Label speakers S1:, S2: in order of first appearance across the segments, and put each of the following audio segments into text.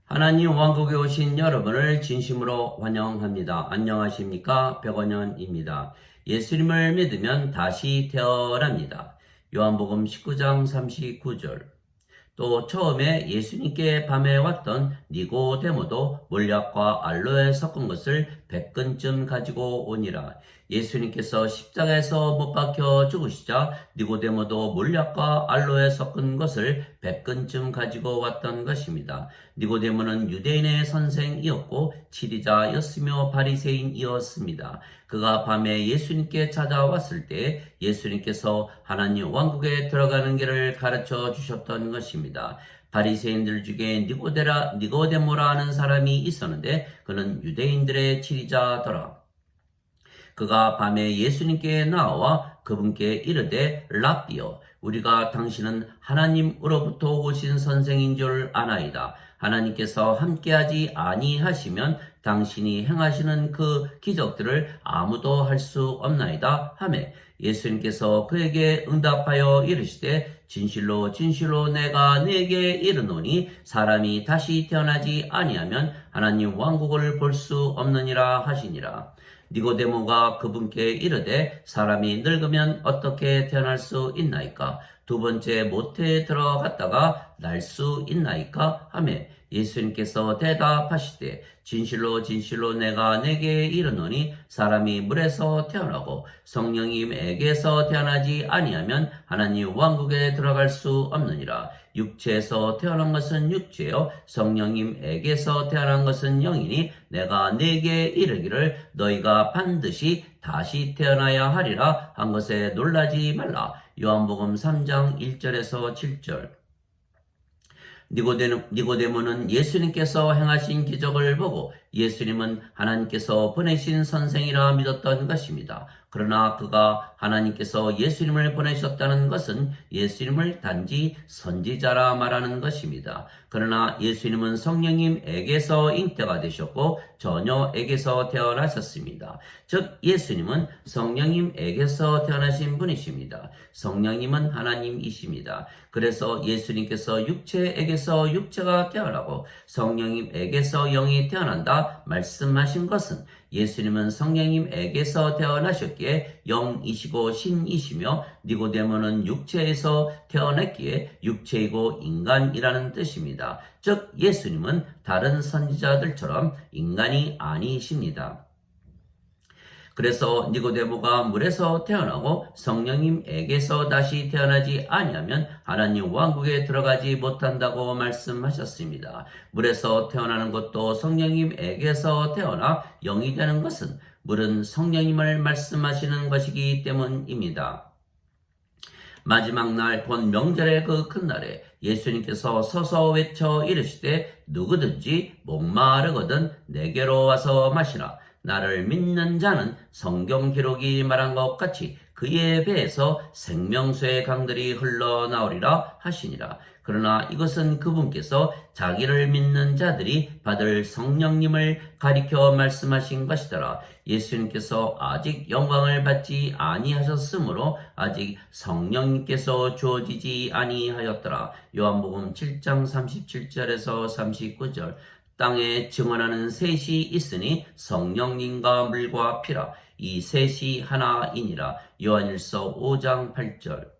S1: 하나님 왕국에 오신 여러분을 진심으로 환영합니다. 안녕하십니까? 백원현입니다. 예수님을 믿으면 다시 태어납니다. 요한복음 19장 39절. 또 처음에 예수님께 밤에 왔던 니고데모도 몰약과 알로에 섞은 것을 100근쯤 가지고 오니라. 예수님께서 십자가에서 못 박혀 죽으시자 니고데모도 몰약과 알로에 섞은 것을 100근쯤 가지고 왔던 것입니다. 니고데모는 유대인의 선생이었고 치리자였으며 바리새인이었습니다. 그가 밤에 예수님께 찾아왔을 때 예수님께서 하나님 왕국에 들어가는 길을 가르쳐 주셨던 것입니다. 바리새인들 중에 니고데모라 하는 사람이 있었는데 그는 유대인들의 치리자더라. 그가 밤에 예수님께 나와 그분께 이르되 랍비여 우리가 당신은 하나님으로부터 오신 선생인 줄 아나이다. 하나님께서 함께하지 아니하시면 당신이 행하시는 그 기적들을 아무도 할 수 없나이다 하매 예수님께서 그에게 응답하여 이르시되 진실로 진실로 내가 네게 이르노니 사람이 다시 태어나지 아니하면 하나님 왕국을 볼 수 없느니라 하시니라. 니고데모가 그분께 이르되 사람이 늙으면 어떻게 태어날 수 있나이까? 두 번째 모태에 들어갔다가 날 수 있나이까? 하매 예수님께서 대답하시되 진실로 진실로 내가 네게 이르노니 사람이 물에서 태어나고 성령님에게서 태어나지 아니하면 하나님 왕국에 들어갈 수 없느니라. 육체에서 태어난 것은 육체요 성령님에게서 태어난 것은 영이니 내가 네게 이르기를 너희가 반드시 다시 태어나야 하리라 한 것에 놀라지 말라. 요한복음 3장 1절에서 7절. 니고데모는 예수님께서 행하신 기적을 보고 예수님은 하나님께서 보내신 선생이라 믿었던 것입니다. 그러나 그가 하나님께서 예수님을 보내셨다는 것은 예수님을 단지 선지자라 말하는 것입니다. 그러나 예수님은 성령님에게서 잉태가 되셨고 처녀에게서 태어나셨습니다. 즉 예수님은 성령님에게서 태어나신 분이십니다. 성령님은 하나님이십니다. 그래서 예수님께서 육체에게서 육체가 태어나고 성령님에게서 영이 태어난다 말씀하신 것은 예수님은 성령님에게서 태어나셨기에 영이시고 신이시며 니고데모는 육체에서 태어났기에 육체이고 인간이라는 뜻입니다. 즉 예수님은 다른 선지자들처럼 인간이 아니십니다. 그래서 니고데모가 물에서 태어나고 성령님에게서 다시 태어나지 아니하면 하나님 왕국에 들어가지 못한다고 말씀하셨습니다. 물에서 태어나는 것도 성령님에게서 태어나 영이 되는 것은 물은 성령님을 말씀하시는 것이기 때문입니다. 마지막 날 곧 명절의 그 큰 날에 예수님께서 서서 외쳐 이르시되 누구든지 목마르거든 내게로 와서 마시라. 나를 믿는 자는 성경 기록이 말한 것 같이 그의 배에서 생명수의 강들이 흘러나오리라 하시니라. 그러나 이것은 그분께서 자기를 믿는 자들이 받을 성령님을 가리켜 말씀하신 것이더라. 예수님께서 아직 영광을 받지 아니하셨으므로 아직 성령님께서 주어지지 아니하였더라. 요한복음 7장 37절에서 39절. 땅에 증언하는 셋이 있으니 성령님과 물과 피라. 이 셋이 하나이니라. 요한일서 5장 8절.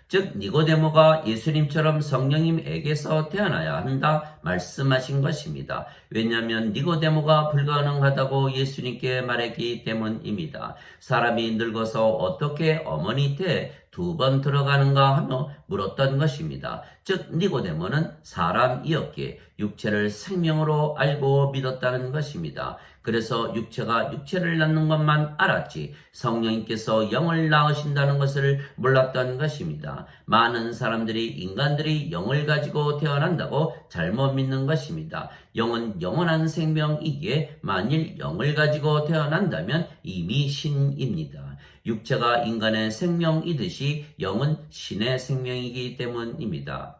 S1: 즉 니고데모가 예수님처럼 성령님에게서 태어나야 한다 말씀하신 것입니다. 왜냐하면 니고데모가 불가능하다고 예수님께 말했기 때문입니다. 사람이 늙어서 어떻게 어머니 때 두 번 들어가는가 하며 물었던 것입니다. 즉 니고데모는 사람이었기에 육체를 생명으로 알고 믿었다는 것입니다. 그래서 육체가 육체를 낳는 것만 알았지 성령님께서 영을 낳으신다는 것을 몰랐던 것입니다. 많은 사람들이 인간들이 영을 가지고 태어난다고 잘못 믿는 것입니다. 영은 영원한 생명이기에 만일 영을 가지고 태어난다면 이미 신입니다. 육체가 인간의 생명이듯이 영은 신의 생명이기 때문입니다.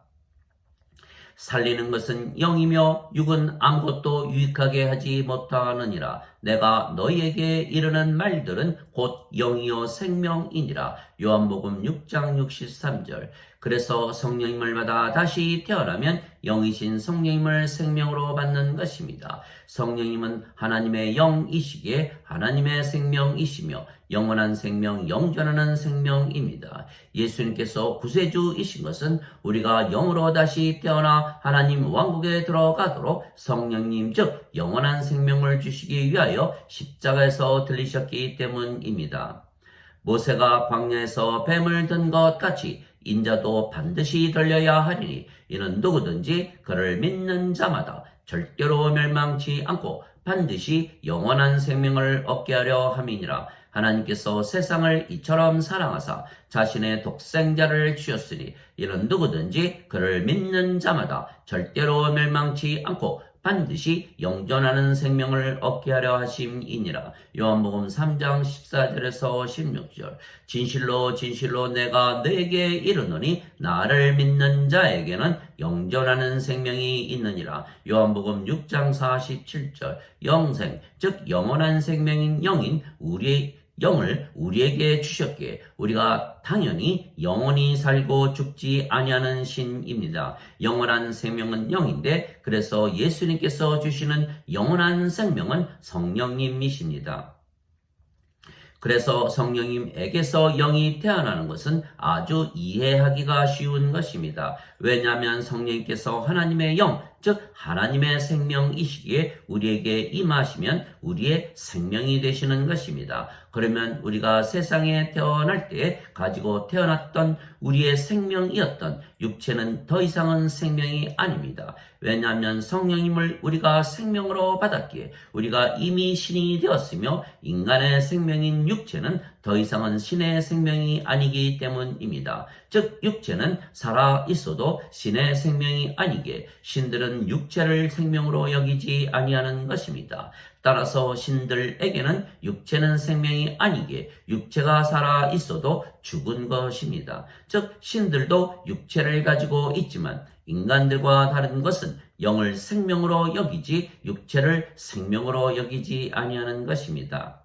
S1: 살리는 것은 영이며 육은 아무것도 유익하게 하지 못하느니라. 내가 너희에게 이르는 말들은 곧 영이요 생명이니라. 요한복음 6장 63절. 그래서 성령님을 받아 다시 태어나면 영이신 성령님을 생명으로 받는 것입니다. 성령님은 하나님의 영이시기에 하나님의 생명이시며 영원한 생명, 영존하는 생명입니다. 예수님께서 구세주이신 것은 우리가 영으로 다시 태어나 하나님 왕국에 들어가도록 성령님 즉 영원한 생명을 주시기 위하여 십자가에서 들리셨기 때문입니다. 모세가 광야에서 뱀을 든 것 같이 인자도 반드시 들려야 하리니 이는 누구든지 그를 믿는 자마다 절대로 멸망치 않고 반드시 영원한 생명을 얻게 하려 함이니라. 하나님께서 세상을 이처럼 사랑하사 자신의 독생자를 주셨으니 이는 누구든지 그를 믿는 자마다 절대로 멸망치 않고 반드시 영존하는 생명을 얻게 하려 하심이니라. 요한복음 3장 14절에서 16절. 진실로 진실로 내가 너에게 이르노니 나를 믿는 자에게는 영존하는 생명이 있느니라. 요한복음 6장 47절. 영생 즉 영원한 생명인 영인 우리의 영을 우리에게 주셨기에 우리가 당연히 영원히 살고 죽지 아니하는 신입니다. 영원한 생명은 영인데 그래서 예수님께서 주시는 영원한 생명은 성령님이십니다. 그래서 성령님에게서 영이 태어나는 것은 아주 이해하기가 쉬운 것입니다. 왜냐하면 성령님께서 하나님의 영, 즉 하나님의 생명이시기에 우리에게 임하시면 우리의 생명이 되시는 것입니다. 그러면 우리가 세상에 태어날 때 가지고 태어났던 우리의 생명이었던 육체는 더 이상은 생명이 아닙니다. 왜냐하면 성령님을 우리가 생명으로 받았기에 우리가 이미 신이 되었으며 인간의 생명인 육체는 더 이상은 신의 생명이 아니기 때문입니다. 즉 육체는 살아 있어도 신의 생명이 아니기에 신들은 육체를 생명으로 여기지 아니하는 것입니다. 따라서 신들에게는 육체는 생명이 아니기에 육체가 살아 있어도 죽은 것입니다. 즉 신들도 육체를 가지고 있지만 인간들과 다른 것은 영을 생명으로 여기지 육체를 생명으로 여기지 아니하는 것입니다.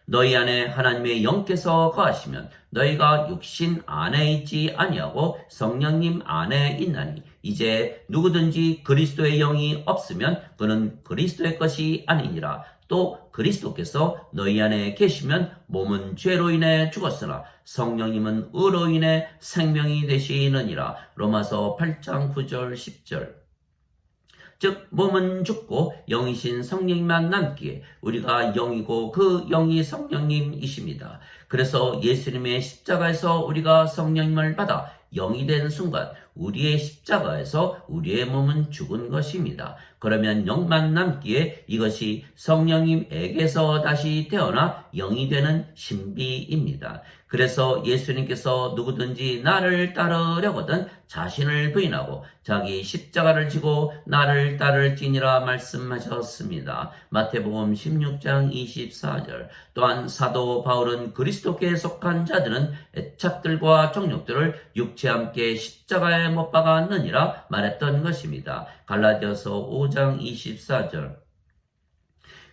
S1: 너희 안에 하나님의 영께서 거하시면 너희가 육신 안에 있지 아니하고 성령님 안에 있나니 이제 누구든지 그리스도의 영이 없으면 그는 그리스도의 것이 아니니라. 또 그리스도께서 너희 안에 계시면 몸은 죄로 인해 죽었으나 성령님은 의로 인해 생명이 되시느니라. 로마서 8장 9절 10절. 즉 몸은 죽고 영이신 성령님만 남기에 우리가 영이고 그 영이 성령님이십니다. 그래서 예수님의 십자가에서 우리가 성령님을 받아 영이 된 순간 우리의 십자가에서 우리의 몸은 죽은 것입니다. 그러면 영만 남기에 이것이 성령님에게서 다시 태어나 영이 되는 신비입니다. 그래서 예수님께서 누구든지 나를 따르려거든 자신을 부인하고 자기 십자가를 지고 나를 따를지니라 말씀하셨습니다. 마태복음 16장 24절. 또한 사도 바울은 그리스도께 속한 자들은 애착들과 정욕들을 육체와 함께 십자가에 못 박았느니라 말했던 것입니다. 갈라디아서 5장 24절.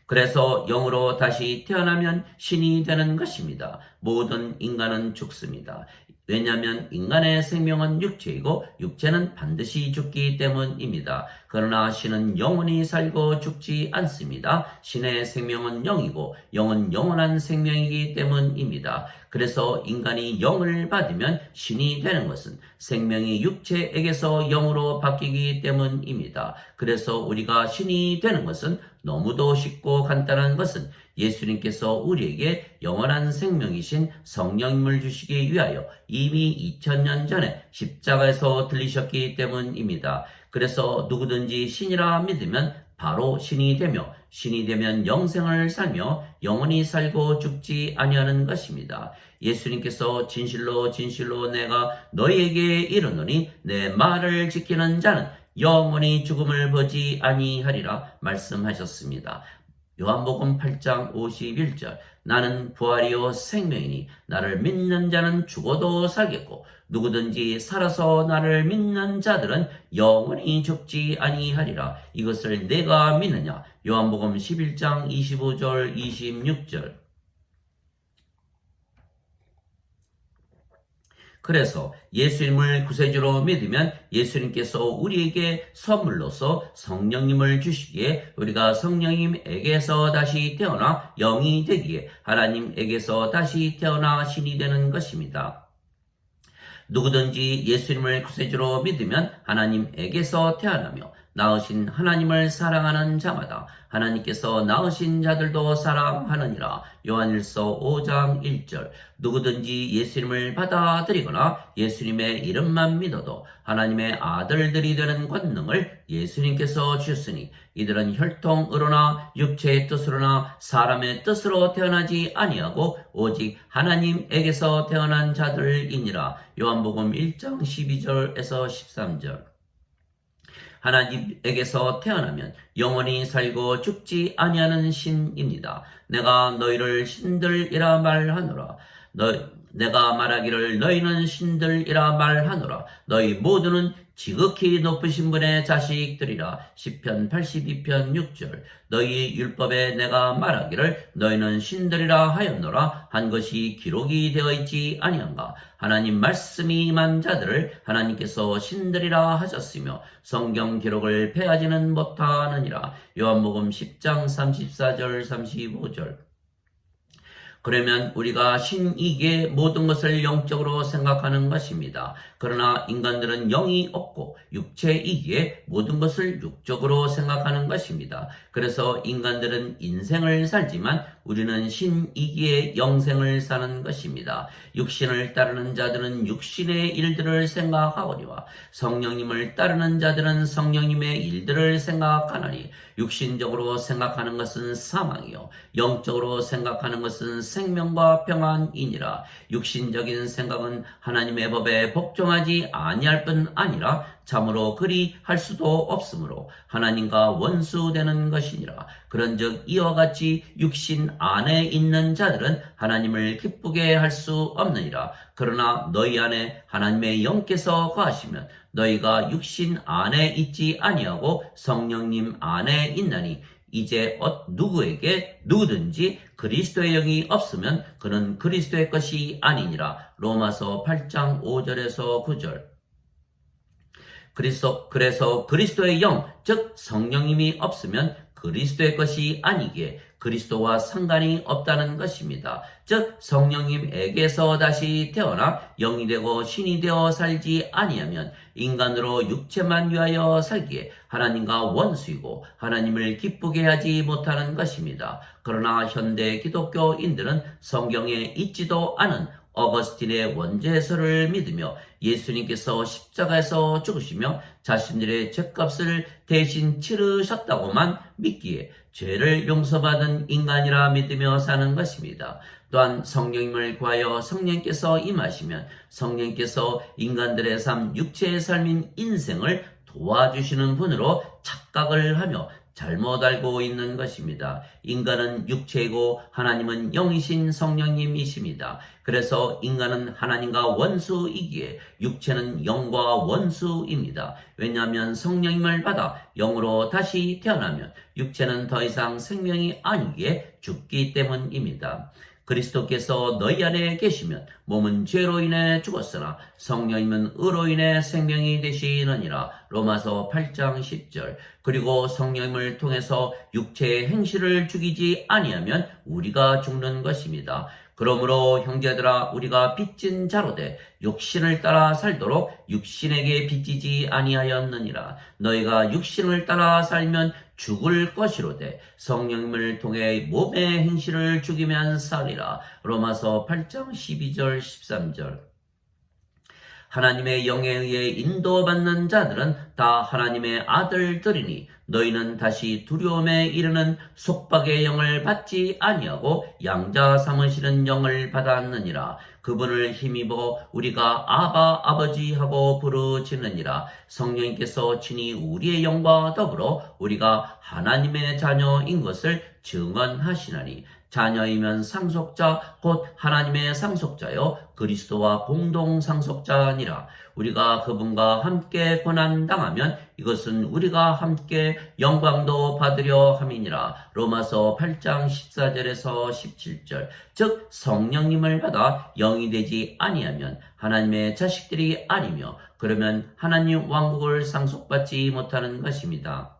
S1: 그래서 영으로 다시 태어나면 신이 되는 것입니다. 모든 인간은 죽습니다. 왜냐하면 인간의 생명은 육체이고 육체는 반드시 죽기 때문입니다. 그러나 신은 영원히 살고 죽지 않습니다. 신의 생명은 영이고 영은 영원한 생명이기 때문입니다. 그래서 인간이 영을 받으면 신이 되는 것은 생명이 육체에게서 영으로 바뀌기 때문입니다. 그래서 우리가 신이 되는 것은 너무도 쉽고 간단한 것은 예수님께서 우리에게 영원한 생명이신 성령님을 주시기 위하여 이미 2000년 전에 십자가에서 들리셨기 때문입니다. 그래서 누구든지 신이라 믿으면 바로 신이 되며 신이 되면 영생을 살며 영원히 살고 죽지 아니하는 것입니다. 예수님께서 진실로 진실로 내가 너희에게 이르노니 내 말을 지키는 자는 영원히 죽음을 보지 아니하리라 말씀하셨습니다. 요한복음 8장 51절. 나는 부활이요 생명이니 나를 믿는 자는 죽어도 살겠고 누구든지 살아서 나를 믿는 자들은 영원히 죽지 아니하리라. 이것을 내가 믿느냐? 요한복음 11장 25절 26절. 그래서 예수님을 구세주로 믿으면 예수님께서 우리에게 선물로서 성령님을 주시기에 우리가 성령님에게서 다시 태어나 영이 되기에 하나님에게서 다시 태어나 신이 되는 것입니다. 누구든지 예수님을 구세주로 믿으면 하나님에게서 태어나며 낳으신 하나님을 사랑하는 자마다 하나님께서 낳으신 자들도 사랑하느니라. 요한일서 5장 1절. 누구든지 예수님을 받아들이거나 예수님의 이름만 믿어도 하나님의 아들들이 되는 권능을 예수님께서 주셨으니 이들은 혈통으로나 육체의 뜻으로나 사람의 뜻으로 태어나지 아니하고 오직 하나님에게서 태어난 자들이니라. 요한복음 1장 12절에서 13절. 하나님에게서 태어나면 영원히 살고 죽지 아니하는 신입니다. 내가 너희를 신들이라 말하노라. 내가 말하기를 너희는 신들이라 말하노라. 너희 모두는 지극히 높으신 분의 자식들이라. 시편 82편 6절. 너희 율법에 내가 말하기를 너희는 신들이라 하였노라 한 것이 기록이 되어 있지 아니한가. 하나님 말씀이 임한 자들을 하나님께서 신들이라 하셨으며 성경 기록을 패하지는 못하느니라. 요한복음 10장 34절 35절. 그러면 우리가 신이기에 모든 것을 영적으로 생각하는 것입니다. 그러나 인간들은 영이 없고 육체이기에 모든 것을 육적으로 생각하는 것입니다. 그래서 인간들은 인생을 살지만 우리는 신이기에 영생을 사는 것입니다. 육신을 따르는 자들은 육신의 일들을 생각하거니와 성령님을 따르는 자들은 성령님의 일들을 생각하나니 육신적으로 생각하는 것은 사망이요 영적으로 생각하는 것은 생명과 평안이니라. 육신적인 생각은 하나님의 법에 복종하지 아니할 뿐 아니라 참으로 그리 할 수도 없으므로 하나님과 원수되는 것이니라. 그런즉 이와 같이 육신 안에 있는 자들은 하나님을 기쁘게 할 수 없느니라. 그러나 너희 안에 하나님의 영께서 거하시면 너희가 육신 안에 있지 아니하고 성령님 안에 있나니 이제 누구든지 그리스도의 영이 없으면 그는 그리스도의 것이 아니니라. 로마서 8장 5절에서 9절. 그래서 그리스도의 영, 즉 성령님이 없으면 그리스도의 것이 아니기에 그리스도와 상관이 없다는 것입니다. 즉 성령님에게서 다시 태어나 영이 되고 신이 되어 살지 아니하면 인간으로 육체만 위하여 살기에 하나님과 원수이고 하나님을 기쁘게 하지 못하는 것입니다. 그러나 현대 기독교인들은 성경에 있지도 않은 어거스틴의 원죄서를 믿으며 예수님께서 십자가에서 죽으시며 자신들의 죄값을 대신 치르셨다고만 믿기에 죄를 용서받은 인간이라 믿으며 사는 것입니다. 또한 성령님을 구하여 성령께서 임하시면 성령께서 인간들의 삶, 육체의 삶인 인생을 도와주시는 분으로 착각을 하며 잘못 알고 있는 것입니다. 인간은 육체이고 하나님은 영이신 성령님이십니다. 그래서 인간은 하나님과 원수이기에 육체는 영과 원수입니다. 왜냐하면 성령님을 받아 영으로 다시 태어나면 육체는 더 이상 생명이 아니기에 죽기 때문입니다. 그리스도께서 너희 안에 계시면 몸은 죄로 인해 죽었으나 성령님은 의로 인해 생명이 되시느니라. 로마서 8장 10절. 그리고 성령님을 통해서 육체의 행실을 죽이지 아니하면 우리가 죽는 것입니다. 그러므로 형제들아 우리가 빚진 자로 돼 육신을 따라 살도록 육신에게 빚지지 아니하였느니라. 너희가 육신을 따라 살면 죽을 것이로되 성령님을 통해 몸의 행실을 죽이면 살리라. 로마서 8장 12절 13절. 하나님의 영에 의해 인도받는 자들은 다 하나님의 아들들이니 너희는 다시 두려움에 이르는 속박의 영을 받지 아니하고 양자 삼으시는 영을 받았느니라. 그분을 힘입어 우리가 아바 아버지 하고 부르짖느니라. 성령님께서 친히 우리의 영과 더불어 우리가 하나님의 자녀인 것을 증언하시나니 자녀이면 상속자 곧 하나님의 상속자요 그리스도와 공동 상속자니라. 우리가 그분과 함께 고난당하면 이것은 우리가 함께 영광도 받으려 함이니라. 로마서 8장 14절에서 17절. 즉 성령님을 받아 영이 되지 아니하면 하나님의 자식들이 아니며 그러면 하나님 왕국을 상속받지 못하는 것입니다.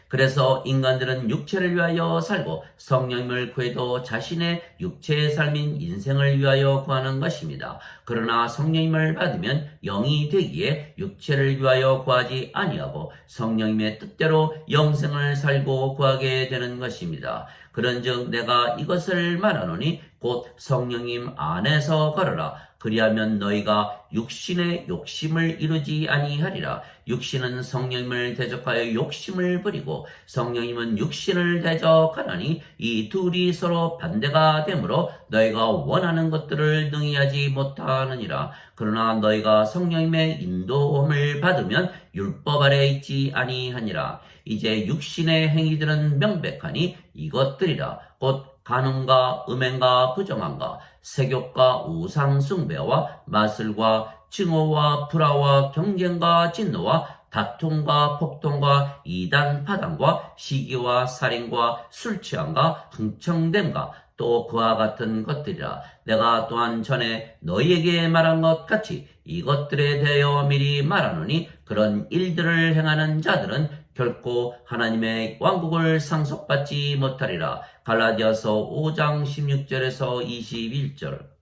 S1: 그래서 인간들은 육체를 위하여 살고 성령님을 구해도 자신의 육체의 삶인 인생을 위하여 구하는 것입니다. 그러나 성령님을 받으면 영이 되기에 육체를 위하여 구하지 아니하고 성령님의 뜻대로 영생을 살고 구하게 되는 것입니다. 그런즉 내가 이것을 말하노니 곧 성령님 안에서 걸어라. 그리하면 너희가 육신의 욕심을 이루지 아니하리라. 육신은 성령님을 대적하여 욕심을 부리고 성령님은 육신을 대적하나니 이 둘이 서로 반대가 되므로 너희가 원하는 것들을 능히 하지 못하느니라. 그러나 너희가 성령님의 인도함을 받으면 율법 아래 있지 아니하니라. 이제 육신의 행위들은 명백하니 이것들이라. 곧 간음과 음행과 부정함과 세욕과 우상숭배와 마술과 증오와 불화와 경쟁과 진노와 다툼과 폭동과 이단 파당과 시기와 살인과 술취함과 흥청됨과 또 그와 같은 것들이라. 내가 또한 전에 너희에게 말한 것 같이 이것들에 대하여 미리 말하노니 그런 일들을 행하는 자들은 결코 하나님의 왕국을 상속받지 못하리라. 갈라디아서 5장 16절에서 21절.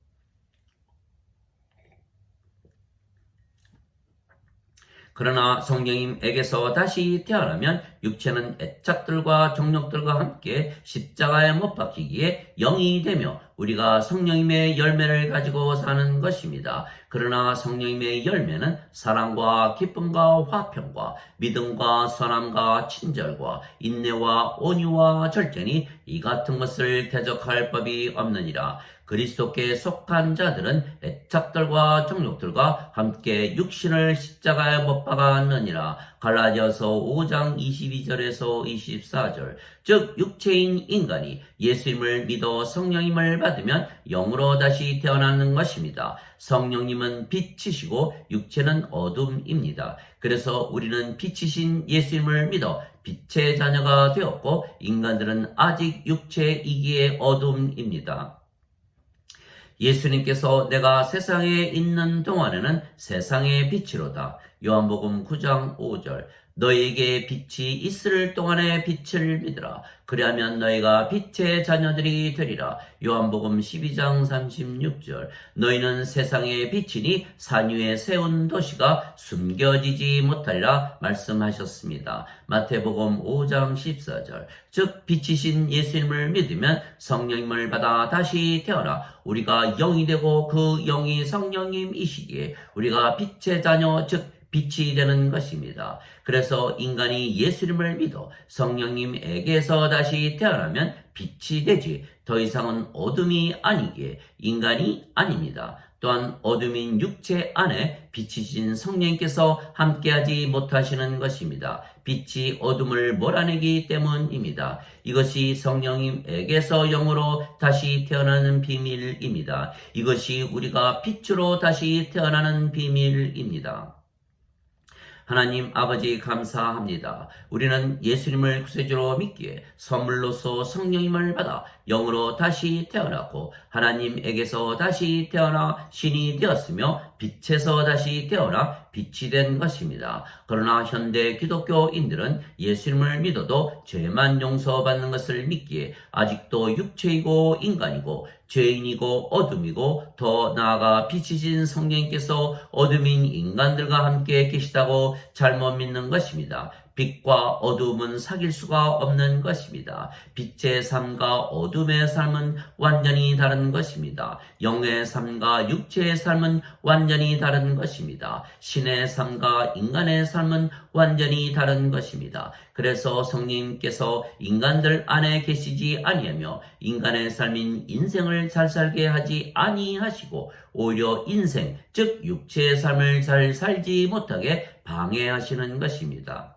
S1: 그러나 성령님에게서 다시 태어나면 육체는 애착들과 정욕들과 함께 십자가에 못 박히기에 영이 되며 우리가 성령님의 열매를 가지고 사는 것입니다. 그러나 성령님의 열매는 사랑과 기쁨과 화평과 믿음과 선함과 친절과 인내와 온유와 절제니 이 같은 것을 대적할 법이 없느니라. 그리스도께 속한 자들은 애착들과 정욕들과 함께 육신을 십자가에 못 박았느니라. 갈라디아서 5장 22절에서 24절. 즉 육체인 인간이 예수님을 믿어 성령님을 받으면 영으로 다시 태어나는 것입니다. 성령님은 빛이시고 육체는 어둠입니다. 그래서 우리는 빛이신 예수님을 믿어 빛의 자녀가 되었고 인간들은 아직 육체이기에 어둠입니다. 예수님께서 내가 세상에 있는 동안에는 세상의 빛이로다. 요한복음 9장 5절. 너희에게 빛이 있을 동안에 빛을 믿으라. 그리하면 너희가 빛의 자녀들이 되리라. 요한복음 12장 36절. 너희는 세상의 빛이니 산 위에 세운 도시가 숨겨지지 못하리라 말씀하셨습니다. 마태복음 5장 14절. 즉 빛이신 예수님을 믿으면 성령님을 받아 다시 태어나 우리가 영이 되고 그 영이 성령님이시기에 우리가 빛의 자녀 즉 빛이 되는 것입니다. 그래서 인간이 예수님을 믿어 성령님에게서 다시 태어나면 빛이 되지 더 이상은 어둠이 아니기에 인간이 아닙니다. 또한 어둠인 육체 안에 빛이신 성령님께서 함께하지 못하시는 것입니다. 빛이 어둠을 몰아내기 때문입니다. 이것이 성령님에게서 영으로 다시 태어나는 비밀입니다. 이것이 우리가 빛으로 다시 태어나는 비밀입니다. 하나님 아버지 감사합니다. 우리는 예수님을 구세주로 믿기에 선물로서 성령님을 받아 영으로 다시 태어났고 하나님에게서 다시 태어나 신이 되었으며 빛에서 다시 태어나 빛이 된 것입니다. 그러나 현대 기독교인들은 예수님을 믿어도 죄만 용서받는 것을 믿기에 아직도 육체이고 인간이고 죄인이고 어둠이고 더 나아가 빛이신 성령님께서 어둠인 인간들과 함께 계시다고 잘못 믿는 것입니다. 빛과 어둠은 사귈 수가 없는 것입니다. 빛의 삶과 어둠의 삶은 완전히 다른 것입니다. 영의 삶과 육체의 삶은 완전히 다른 것입니다. 신의 삶과 인간의 삶은 완전히 다른 것입니다. 그래서 성령님께서 인간들 안에 계시지 아니하며 인간의 삶인 인생을 잘 살게 하지 아니하시고 오히려 인생, 즉 육체의 삶을 잘 살지 못하게 방해하시는 것입니다.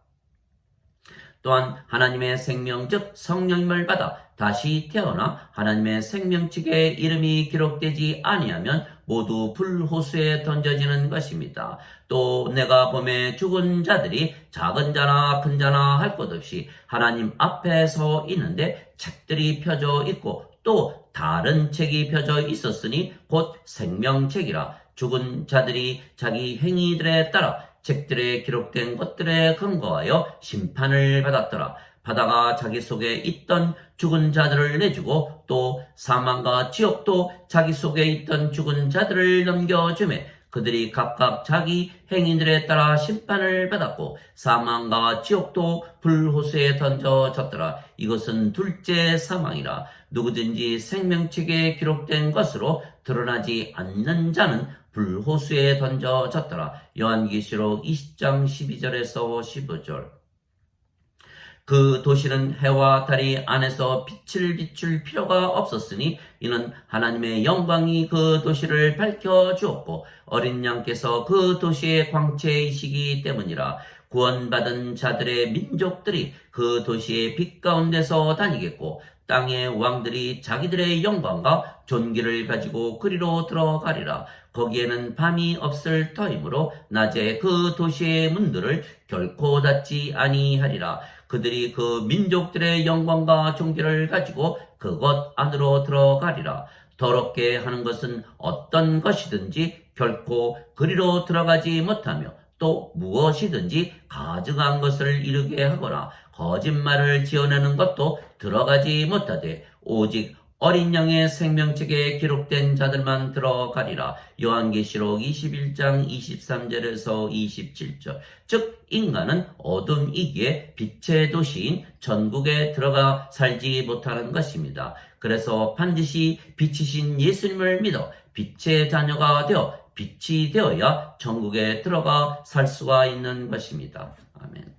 S1: 또한 하나님의 생명 즉 성령님을 받아 다시 태어나 하나님의 생명책에 이름이 기록되지 아니하면 모두 불호수에 던져지는 것입니다. 또 내가 보매 죽은 자들이 작은 자나 큰 자나 할 것 없이 하나님 앞에 서 있는데 책들이 펴져 있고 또 다른 책이 펴져 있었으니 곧 생명책이라. 죽은 자들이 자기 행위들에 따라 책들에 기록된 것들에 근거하여 심판을 받았더라. 바다가 자기 속에 있던 죽은 자들을 내주고 또 사망과 지옥도 자기 속에 있던 죽은 자들을 넘겨주매 그들이 각각 자기 행위들에 따라 심판을 받았고 사망과 지옥도 불호수에 던져졌더라. 이것은 둘째 사망이라. 누구든지 생명책에 기록된 것으로 드러나지 않는 자는 불호수에 던져졌더라. 요한계시록 20장 12절에서 15절. 그 도시는 해와 달이 안에서 빛을 비출 필요가 없었으니 이는 하나님의 영광이 그 도시를 밝혀주었고 어린 양께서 그 도시의 광채이시기 때문이라. 구원받은 자들의 민족들이 그 도시의 빛 가운데서 다니겠고 땅의 왕들이 자기들의 영광과 존귀를 가지고 그리로 들어가리라. 거기에는 밤이 없을 터이므로 낮에 그 도시의 문들을 결코 닫지 아니하리라. 그들이 그 민족들의 영광과 존귀를 가지고 그것 안으로 들어가리라. 더럽게 하는 것은 어떤 것이든지 결코 그리로 들어가지 못하며 또 무엇이든지 가증한 것을 이루게 하거나 거짓말을 지어내는 것도 들어가지 못하되 오직 어린 양의 생명책에 기록된 자들만 들어가리라. 요한계시록 21장 23절에서 27절. 즉 인간은 어둠이기에 빛의 도시인 천국에 들어가 살지 못하는 것입니다. 그래서 반드시 빛이신 예수님을 믿어 빛의 자녀가 되어 빛이 되어야 천국에 들어가 살 수가 있는 것입니다. 아멘.